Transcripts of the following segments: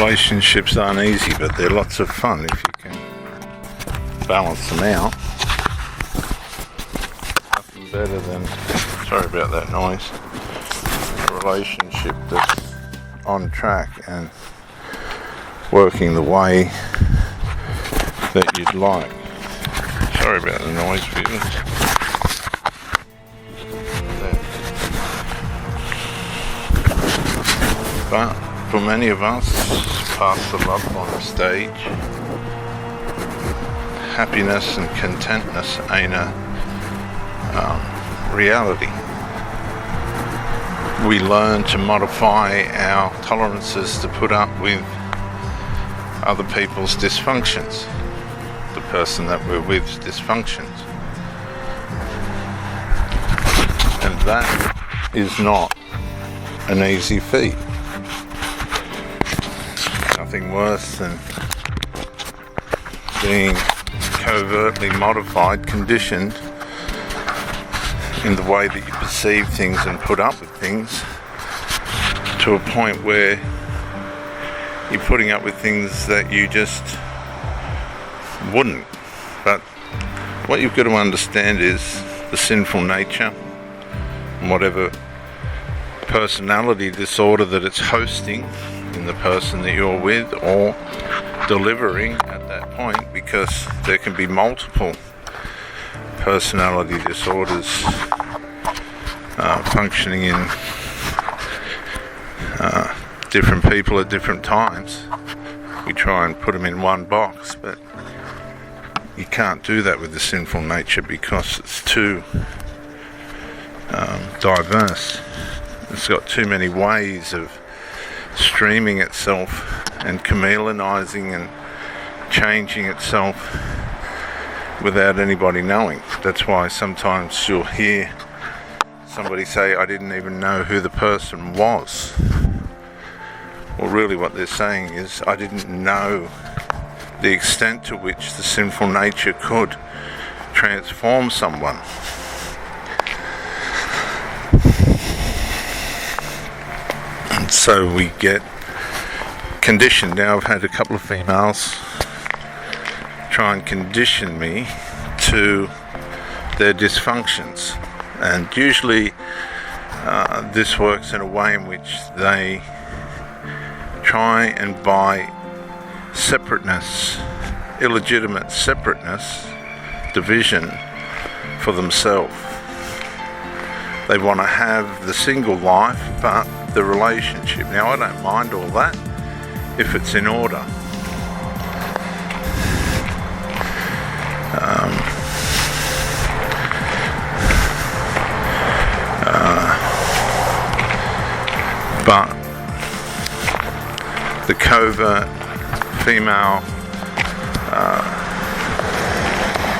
Relationships aren't easy, but they're lots of fun if you can balance them out. Nothing better than, sorry about that noise, a relationship that's on track and working the way that you'd like. Sorry about the noise, viewers. But for many of us, past the love bomb stage, happiness and contentness ain't a reality. We learn to modify our tolerances to put up with other people's dysfunctions, the person that we're with's dysfunctions. And that is not an easy feat. Nothing worse than being covertly modified, conditioned in the way that you perceive things and put up with things, to a point where you're putting up with things that you just wouldn't. But what you've got to understand is the sinful nature and whatever personality disorder that it's hosting in the person that you're with or delivering at that point, because there can be multiple personality disorders functioning in different people at different times. We try and put them in one box, but you can't do that with the sinful nature because it's too diverse. It's got too many ways of streaming itself and chameleonizing and changing itself without anybody knowing. That's why sometimes you'll hear somebody say, I didn't even know who the person was. Well, really what they're saying is, I didn't know the extent to which the sinful nature could transform someone. And so we get conditioned. Now I've had a couple of females try and condition me to their dysfunctions, and usually this works in a way in which they try and buy separateness, illegitimate separateness, division for themselves. They want to have the single life but the relationship. Now I don't mind all that if it's in order. But the covert female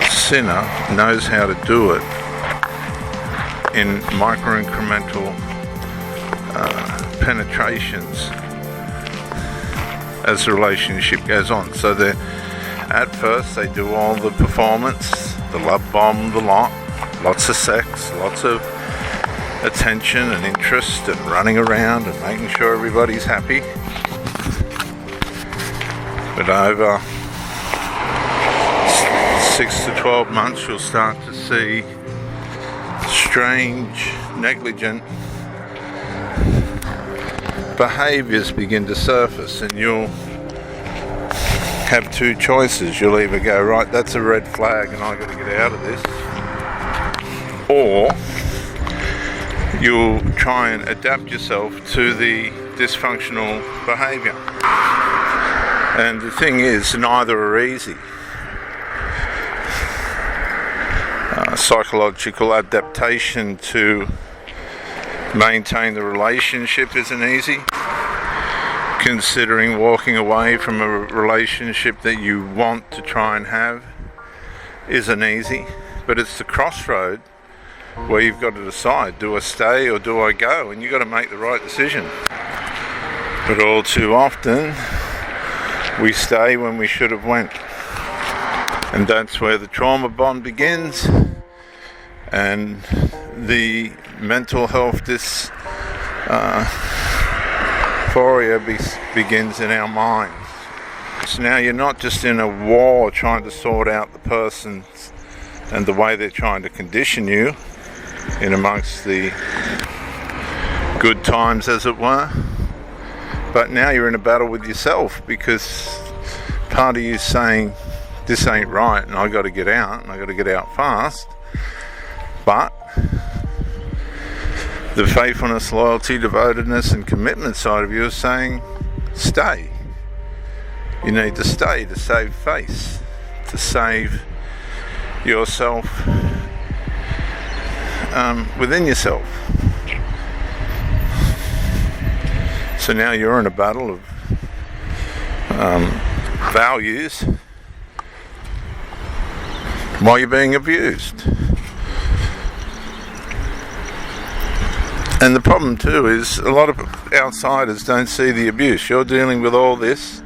sinner knows how to do it in micro-incremental penetrations as the relationship goes on. So at first they do all the performance, the love bomb, the lot, lots of sex, lots of attention and interest and running around and making sure everybody's happy. But over 6 to 12 months you'll start to see strange, negligent behaviours begin to surface, and you'll have two choices. You'll either go, right, that's a red flag and I've got to get out of this, or you'll try and adapt yourself to the dysfunctional behaviour. And the thing is, neither are easy. Psychological adaptation to maintain the relationship isn't easy. Considering walking away from a relationship that you want to try and have isn't easy. But it's the crossroad where you've got to decide, do I stay or do I go? And you've got to make the right decision. But all too often we stay when we should have went, and that's where the trauma bond begins, and euphoria begins in our minds. So now you're not just in a war trying to sort out the person and the way they're trying to condition you in amongst the good times, as it were, but now you're in a battle with yourself, because part of you is saying this ain't right and I got to get out, and I got to get out fast, but the faithfulness, loyalty, devotedness and commitment side of you is saying stay. You need to stay to save face, to save yourself within yourself. So now you're in a battle of values while you're being abused. And the problem too is a lot of outsiders don't see the abuse. You're dealing with all this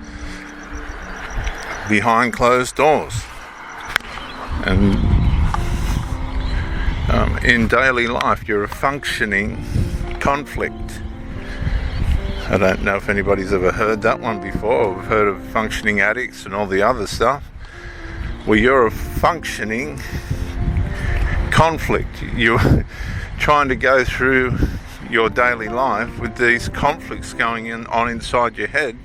behind closed doors. And in daily life you're a functioning conflict. I don't know if anybody's ever heard that one before. We've heard of functioning addicts and all the other stuff. Well, you're a functioning conflict. You're trying to go through your daily life with these conflicts going on inside your head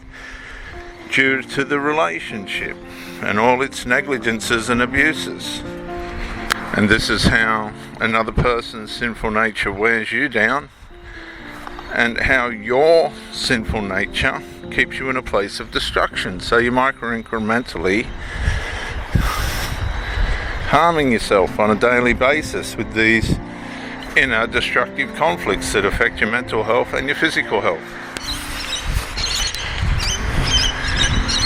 due to the relationship and all its negligences and abuses. And this is how another person's sinful nature wears you down, and how your sinful nature keeps you in a place of destruction. So you're micro-incrementally harming yourself on a daily basis with these inner destructive conflicts that affect your mental health and your physical health.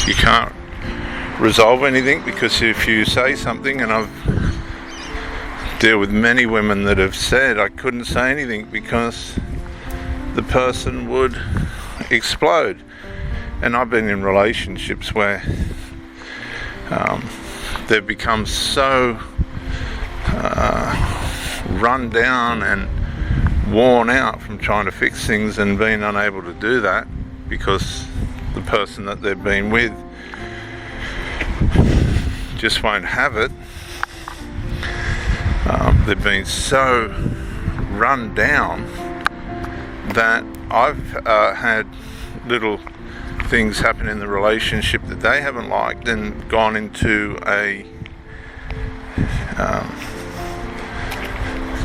You can't resolve anything, because if you say something, and I've dealt with many women that have said I couldn't say anything because the person would explode. And I've been in relationships where they've become so run down and worn out from trying to fix things and being unable to do that because the person that they've been with just won't have it. They've been so run down that I've had little things happen in the relationship that they haven't liked and gone into a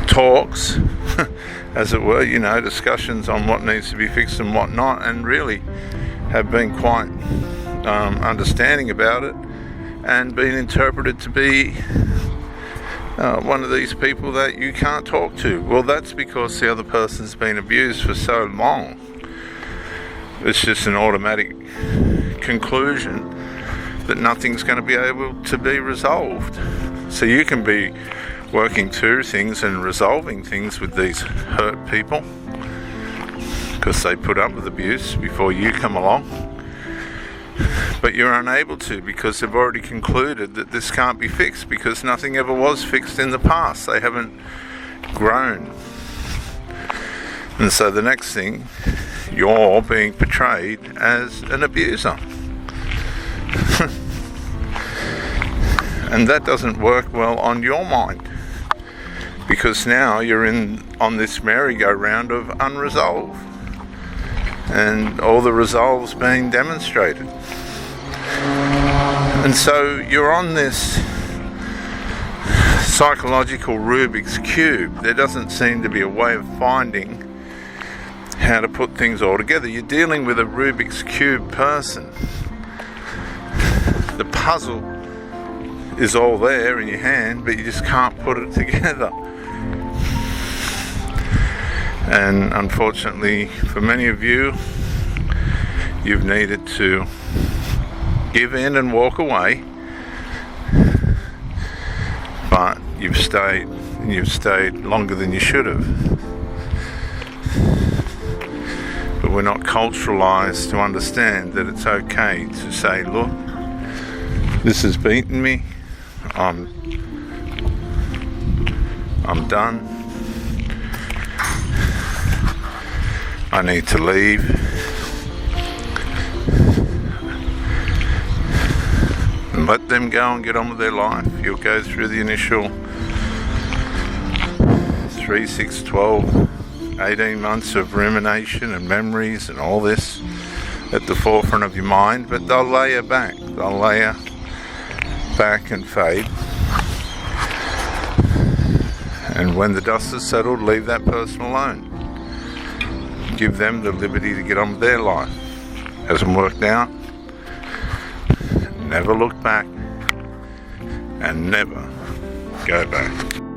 talks, as it were, discussions on what needs to be fixed and what not, and really have been quite understanding about it, and been interpreted to be one of these people that you can't talk to. Well, that's because the other person's been abused for so long. It's just an automatic conclusion that nothing's going to be able to be resolved. So you can be working through things and resolving things with these hurt people because they put up with abuse before you come along, but you're unable to, because they've already concluded that this can't be fixed, because nothing ever was fixed in the past. They haven't grown. And so the next thing, you're being portrayed as an abuser. And that doesn't work well on your mind, because now you're on this merry-go-round of unresolved, and all the resolve's being demonstrated. And so you're on this psychological Rubik's Cube. There doesn't seem to be a way of finding how to put things all together. You're dealing with a Rubik's Cube person. The puzzle is all there in your hand, but you just can't put it together. And unfortunately for many of you, you've needed to give in and walk away, but you've stayed longer than you should have. But we're not culturalized to understand that it's okay to say, look, this has beaten me, I'm done, I need to leave, let them go and get on with their life. You'll go through the initial 3, 6, 12, 18 months of rumination and memories and all this at the forefront of your mind, but they'll layer back. They'll layer back and fade. And when the dust is settled, leave that person alone. Give them the liberty to get on with their life. Hasn't worked out? Never look back and never go back.